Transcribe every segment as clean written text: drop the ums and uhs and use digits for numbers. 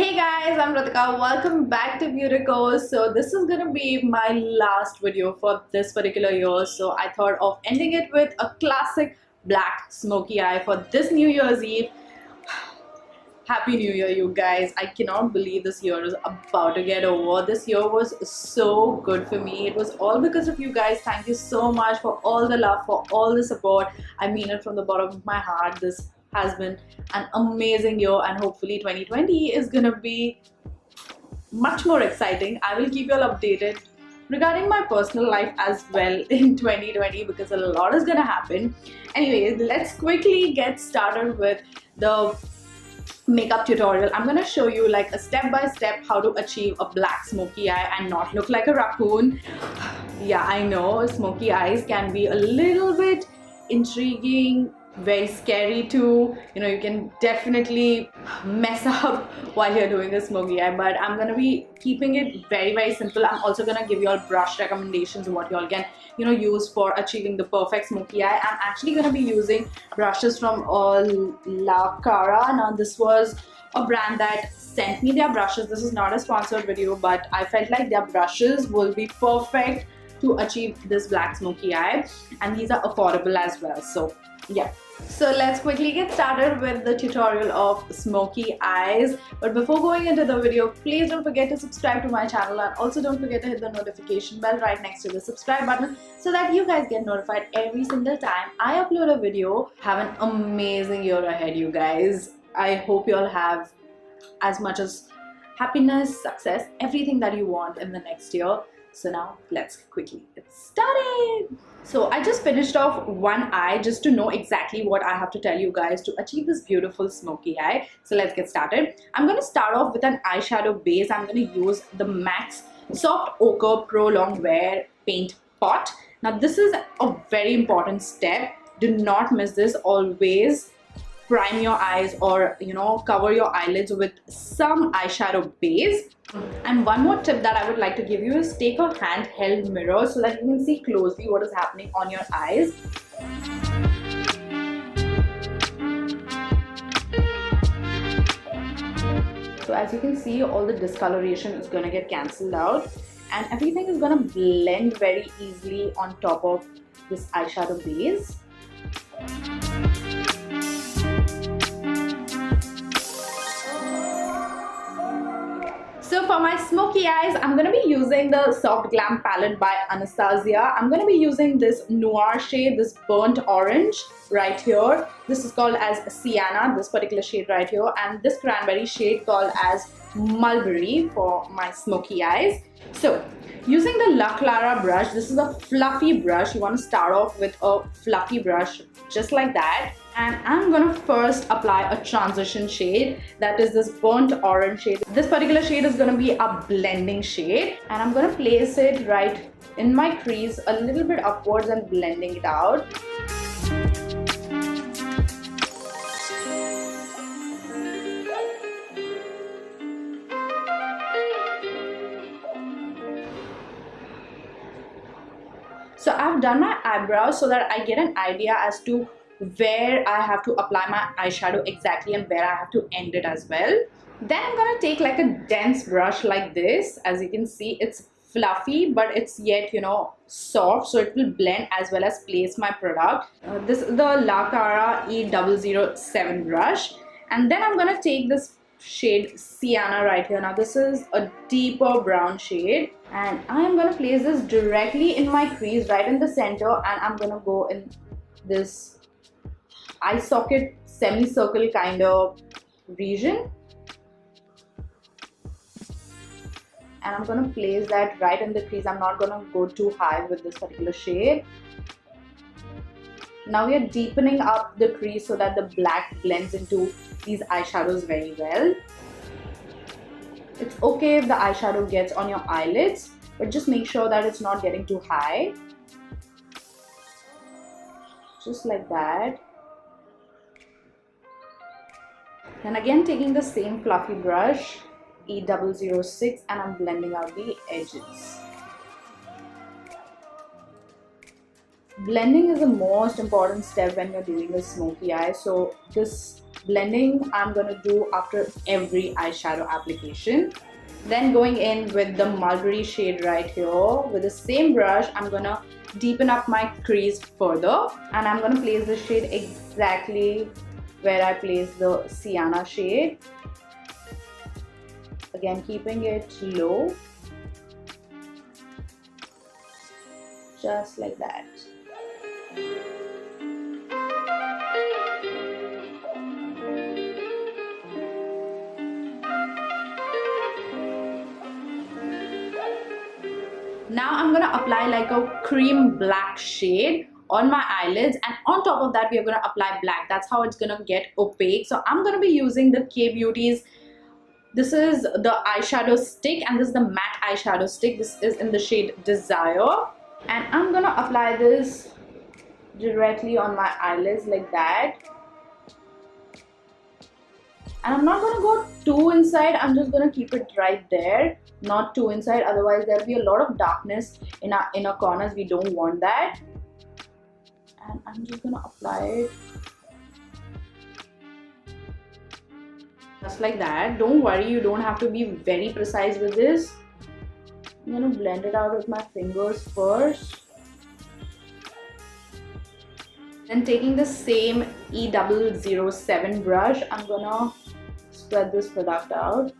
Hey guys, I'm BeautiCo. Welcome back to BeautiCo. So this is gonna be my last video for this particular year. So I thought of ending it with a classic black smoky eye for this New Year's Eve. Happy New Year, you guys. I cannot believe this year is about to get over. This year was so good for me. It was all because of you guys. Thank you so much for all the love, for all the support. I mean it from the bottom of my heart. This has been an amazing year, and hopefully 2020 is gonna be much more exciting. I will keep you all updated regarding my personal life as well in 2020 because a lot is gonna happen. Anyway, let's quickly get started with the makeup tutorial. I'm gonna show you like a step-by-step how to achieve a black smoky eye and not look like a raccoon. Yeah, I know smoky eyes can be a little bit intriguing, very scary too. You know, you can definitely mess up while you're doing a smoky eye, but I'm gonna be keeping it very simple. I'm also gonna give you all brush recommendations what you all can use for achieving the perfect smoky eye. I'm actually gonna be using brushes from La Cara. Now this was a brand that sent me their brushes. This is not a sponsored video, but I felt like their brushes will be perfect to achieve this black smoky eye, and these are affordable as well. So yeah, so let's quickly get started with the tutorial of smoky eyes. But before going into the video, please don't forget to subscribe to my channel, and also don't forget to hit the notification bell right next to the subscribe button so that you guys get notified every single time I upload a video. Have an amazing year ahead, you guys. I hope you all have as much as happiness, success, everything that you want in the next year. So now let's quickly get started. So I just finished off one eye just to know exactly what I have to tell you guys to achieve this beautiful smoky eye. So let's get started. I'm going to start off with an eyeshadow base. I'm going to use the MAC's Soft Ochre Pro Long Wear Paint Pot. Now this is a very important step. Do not miss this. Always prime your eyes, or cover your eyelids with some eyeshadow base. And one more tip that I would like to give you is take a handheld mirror so that you can see closely what is happening on your eyes. So as you can see, all the discoloration is going to get cancelled out, and everything is going to blend very easily on top of this eyeshadow base. So for my smoky eyes, I'm going to be using the Soft Glam palette by Anastasia. I'm going to be using this noir shade, this burnt orange right here. This is called as Sienna, this particular shade right here. And this cranberry shade called as Mulberry for my smoky eyes. So using the La Clara brush, this is a fluffy brush. You want to start off with a fluffy brush just like that. And I'm gonna first apply a transition shade, that is this burnt orange shade. This particular shade is gonna be a blending shade, and I'm gonna place it right in my crease a little bit upwards and blending it out. So I've done my eyebrows so that I get an idea as to where I have to apply my eyeshadow exactly and where I have to end it as well. Then I'm gonna take like a dense brush like this. As you can see, it's fluffy but it's yet soft, so it will blend as well as place my product. This is the La Cara E007 brush, and then I'm gonna take this shade Sienna right here. Now this is a deeper brown shade, and I'm gonna place this directly in my crease right in the center, and I'm gonna go in this eye socket semicircle kind of region, and I'm gonna place that right in the crease. I'm not gonna go too high with this particular shade. Now we are deepening up the crease so that the black blends into these eyeshadows very well. It's okay if the eyeshadow gets on your eyelids, but just make sure that it's not getting too high. Just like that. Then again taking the same fluffy brush, E006, and I'm blending out the edges. Blending is the most important step when you're doing a smoky eye. So this blending I'm gonna do after every eyeshadow application. Then going in with the mulberry shade right here, with the same brush, I'm gonna deepen up my crease further, and I'm gonna place the shade exactly where I placed the sienna shade. Again, keeping it low, just like that. Now I'm gonna apply like a cream black shade on my eyelids, and on top of that we are gonna apply black. That's how it's gonna get opaque. So I'm gonna be using the K Beauty's, this is the eyeshadow stick, and this is the matte eyeshadow stick. This is in the shade Desire, and I'm gonna apply this directly on my eyelids like that. And I'm not gonna go too inside, I'm just gonna keep it right there, not too inside, otherwise there'll be a lot of darkness in our inner corners. We don't want that. And I'm just gonna apply it just like that. Don't worry, you don't have to be very precise with this. I'm gonna blend it out with my fingers first. Then taking the same E007 brush, I'm gonna spread this product out.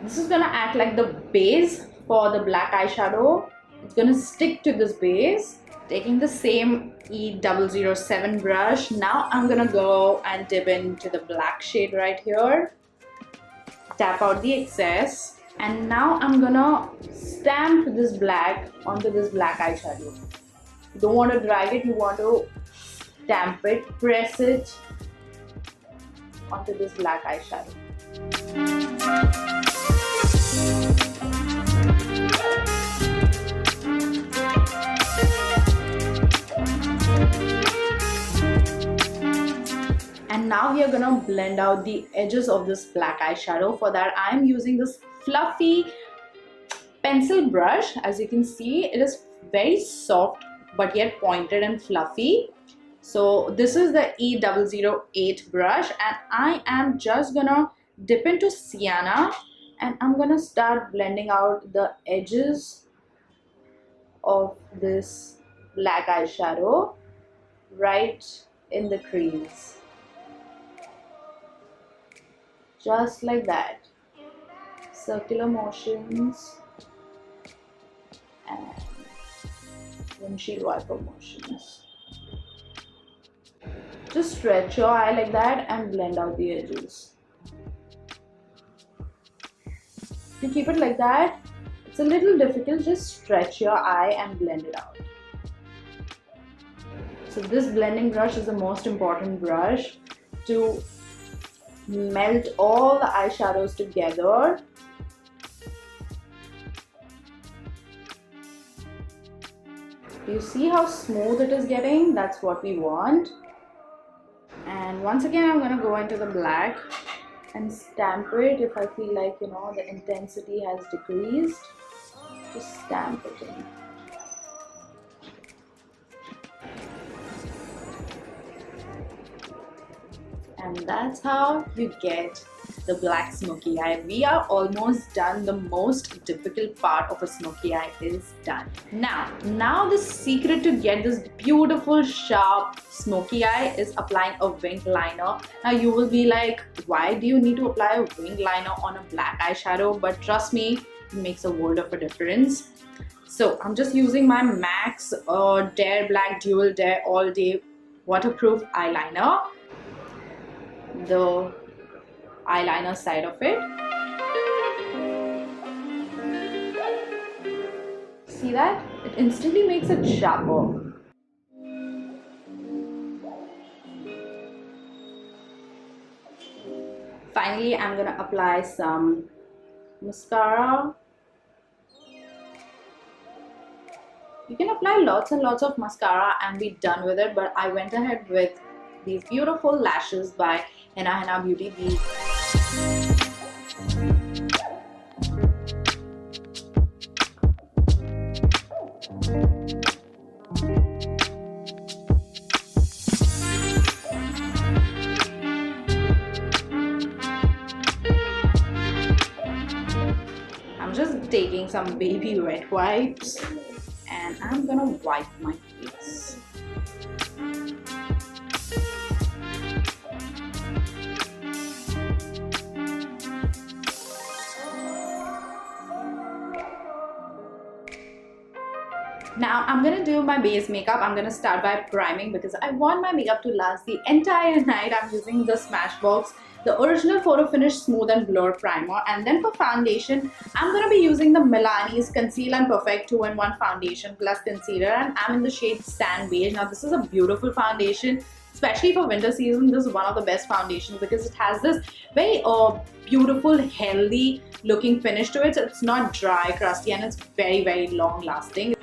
This is gonna act like the base for the black eyeshadow. It's gonna stick to this base. Taking the same E007 brush, now I'm gonna go and dip into the black shade right here. Tap out the excess, and now I'm gonna stamp this black onto this black eyeshadow. You don't want to drag it, you want to stamp it, press it onto this black eyeshadow. And now we are gonna blend out the edges of this black eyeshadow. For that, I am using this fluffy pencil brush. As you can see, it is very soft but yet pointed and fluffy. So this is the E008 brush, and I am just gonna dip into sienna, and I'm gonna start blending out the edges of this black eyeshadow right in the crease, just like that. Circular motions and windshield wiper motions. Just stretch your eye like that and blend out the edges. If you keep it like that, it's a little difficult. Just stretch your eye and blend it out. So this blending brush is the most important brush to melt all the eyeshadows together. You see how smooth it is getting? That's what we want. And once again, I'm going to go into the black and stamp it. If I feel like, you know, the intensity has decreased, just stamp it in. And that's how you get the black smoky eye. We are almost done. The most difficult part of a smoky eye is done. Now the secret to get this beautiful sharp smoky eye is applying a wing liner. Now you will be like, why do you need to apply a wing liner on a black eyeshadow? But trust me, it makes a world of a difference. So I'm just using my MAC's Dare Black Dual Dare All Day Waterproof Eyeliner, the eyeliner side of it. See that? It instantly makes it sharper. Finally, I'm gonna apply some mascara. You can apply lots and lots of mascara and be done with it, but I went ahead with these beautiful lashes by Henna Beauty. taking some baby wet wipes and I'm gonna wipe my face. Now I'm gonna do my base makeup. I'm gonna start by priming because I want my makeup to last the entire night. I'm using the Smashbox, the original Photo Finish Smooth and Blur Primer. And then for foundation, I'm gonna be using the Milani's Conceal and Perfect 2-in-1 Foundation plus Concealer, and I'm in the shade Sand Beige. Now this is a beautiful foundation, especially for winter season. This is one of the best foundations because it has this very beautiful, healthy looking finish to it. So it's not dry, crusty, and it's very, very long lasting.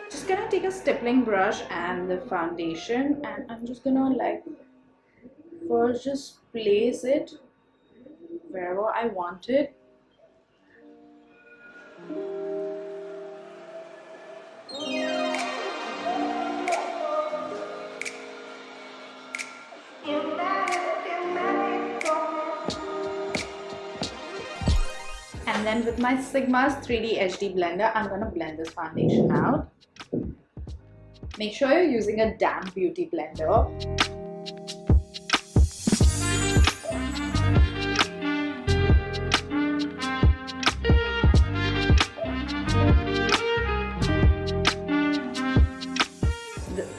Just gonna take a stippling brush and the foundation, and I'm just gonna like first just place it wherever I want it. And then with my Sigma's 3D HD blender, I'm gonna blend this foundation out. Make sure you're using a damp beauty blender.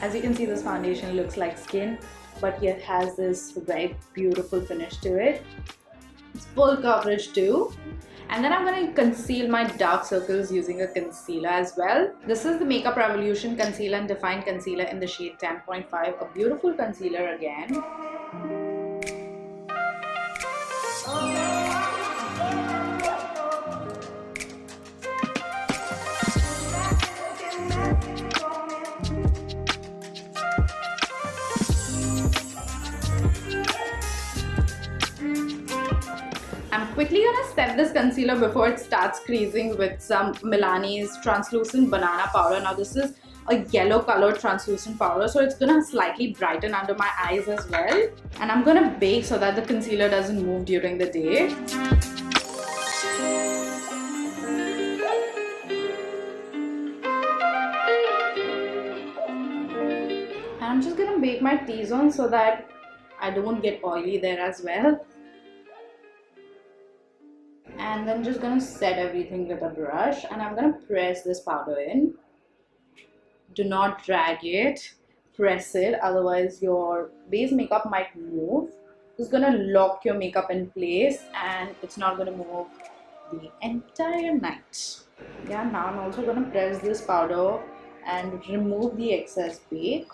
As you can see, this foundation looks like skin, but yet has this very beautiful finish to it. It's full coverage too. And then I'm going to conceal my dark circles using a concealer as well. This is the Makeup Revolution Conceal and Define Concealer in the shade 10.5. A beautiful concealer again. I'm quickly gonna set this concealer before it starts creasing with some Milani's translucent banana powder. Now this is a yellow colored translucent powder, so it's gonna slightly brighten under my eyes as well. And I'm gonna bake so that the concealer doesn't move during the day. And I'm just gonna bake my T-zone so that I don't get oily there as well. And then just gonna set everything with a brush, and I'm gonna press this powder in. Do not drag it, press it, otherwise your base makeup might move. It's gonna lock your makeup in place and it's not gonna move the entire night. Yeah, now I'm also gonna press this powder and remove the excess bake.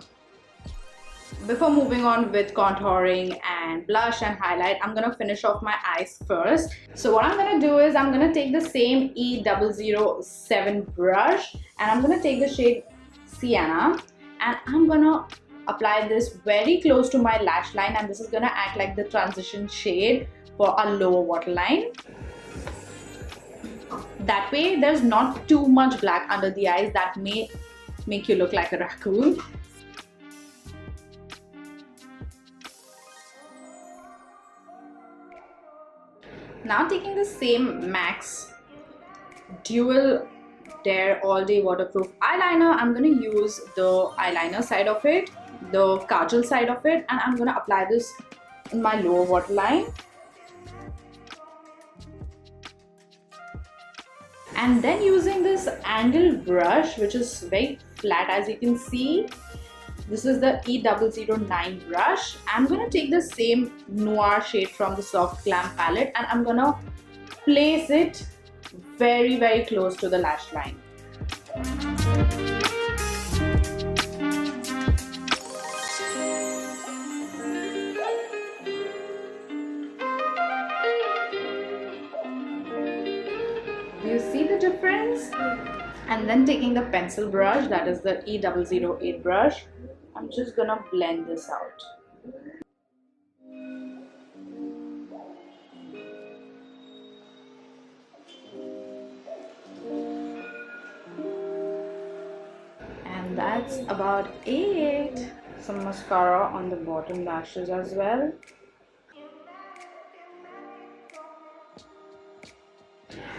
Before moving on with contouring and blush and highlight, I'm gonna finish off my eyes first. So what I'm gonna do is I'm gonna take the same E007 brush and I'm gonna take the shade Sienna, and I'm gonna apply this very close to my lash line, and this is gonna act like the transition shade for a lower waterline. That way there's not too much black under the eyes that may make you look like a raccoon. Now taking the same MAC's Dual Dare All Day Waterproof Eyeliner, I'm going to use the eyeliner side of it, the kajal side of it, and I'm going to apply this in my lower waterline. And then using this angled brush, which is very flat as you can see, this is the E009 brush. I'm going to take the same noir shade from the Soft Glam palette and I'm going to place it very, very close to the lash line. Do you see the difference? And then taking the pencil brush, that is the E008 brush, I'm just gonna blend this out. And that's about it. some mascara on the bottom lashes as well.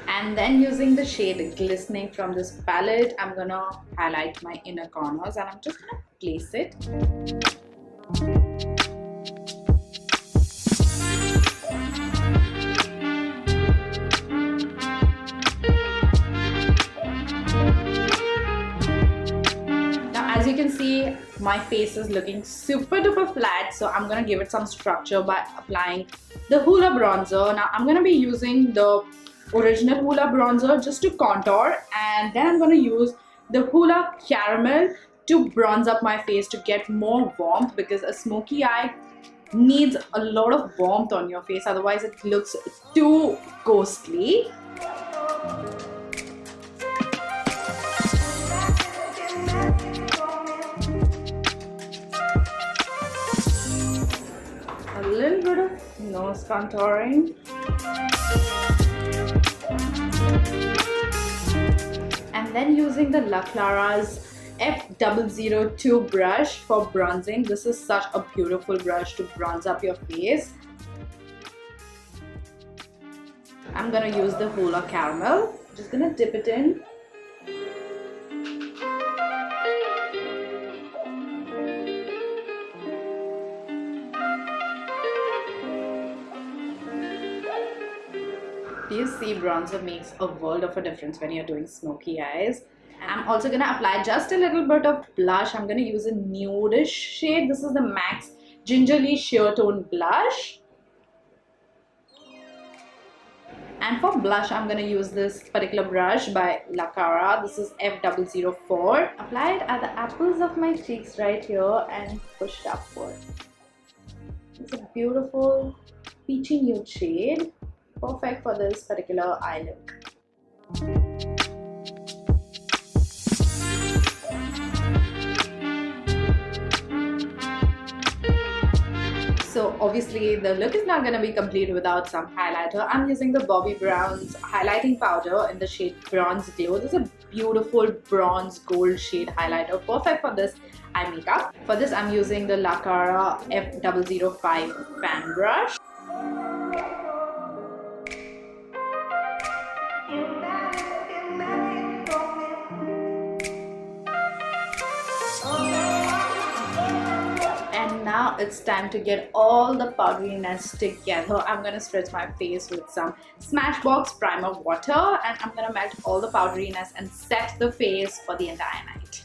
And then using the shade Glistening from this palette, I'm gonna highlight my inner corners and I'm just gonna place it. As you can see, my face is looking super duper flat, so I'm gonna give it some structure by applying the Hoola bronzer. Now I'm gonna be using the original Hoola bronzer just to contour, and then I'm gonna use the Hoola caramel to bronze up my face to get more warmth, because a smoky eye needs a lot of warmth on your face, otherwise it looks too ghostly. A little bit of nose contouring. And then using the La Clara's F002 brush for bronzing. This is such a beautiful brush to bronze up your face. I'm gonna use the Hoola caramel. Just gonna dip it in. Do you see, bronzer makes a world of a difference when you're doing smoky eyes. I'm also going to apply just a little bit of blush. I'm going to use a nudish shade. This is the MAC Gingerly Sheer Tone Blush. And for blush, I'm going to use this particular brush by La Cara. This is F004. Apply it at the apples of my cheeks right here and push it upward. It's a beautiful peachy nude shade. Perfect for this particular eye look. So obviously the look is not going to be complete without some highlighter. I'm using the Bobbi Brown's highlighting powder in the shade Bronze Glow. This is a beautiful bronze gold shade highlighter, perfect for this eye makeup. For this I'm using the La Cara F005 fan brush. Now it's time to get all the powderiness together. I'm going to stretch my face with some Smashbox primer water, and I'm going to melt all the powderiness and set the face for the entire night.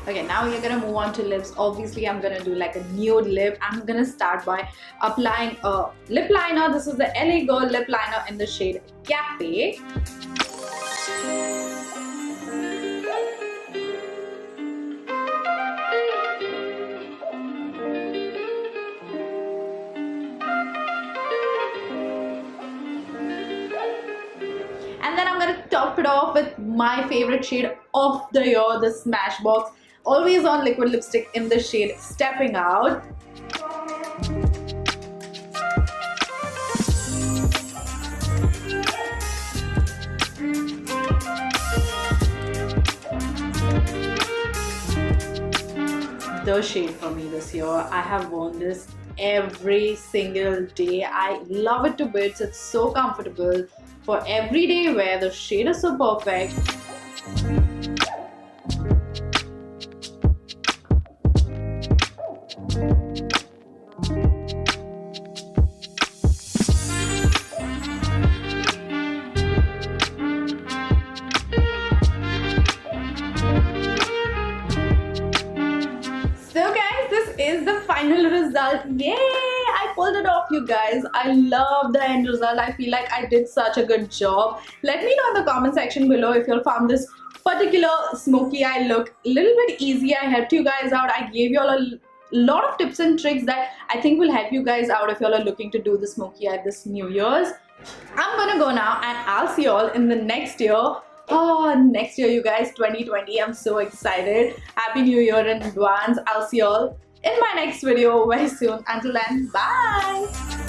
Okay, now you're going to move on to lips. Obviously, I'm going to do like a nude lip. I'm going to start by applying a lip liner. This is the LA Girl lip liner in the shade Cafe. And then I'm going to top it off with my favorite shade of the year, the Smashbox Always On liquid lipstick in the shade Stepping Out. The shade for me this year. I have worn this every single day. I love it to bits. It's so comfortable for everyday wear. The shade is so perfect. So guys, this is the final result. Yay! I pulled it off, you guys. I love the end result. I feel like I did such a good job. Let me know in the comment section below if you all found this particular smoky eye look a little bit easy. I helped you guys out. I gave you all a lot of tips and tricks that I think will help you guys out if you all are looking to do the smoky eye this New Year's. I'm gonna go now and I'll see you all in the next year. Oh, next year, you guys, 2020. I'm so excited. Happy New Year in advance. I'll see you all in my next video very soon. Until then, bye.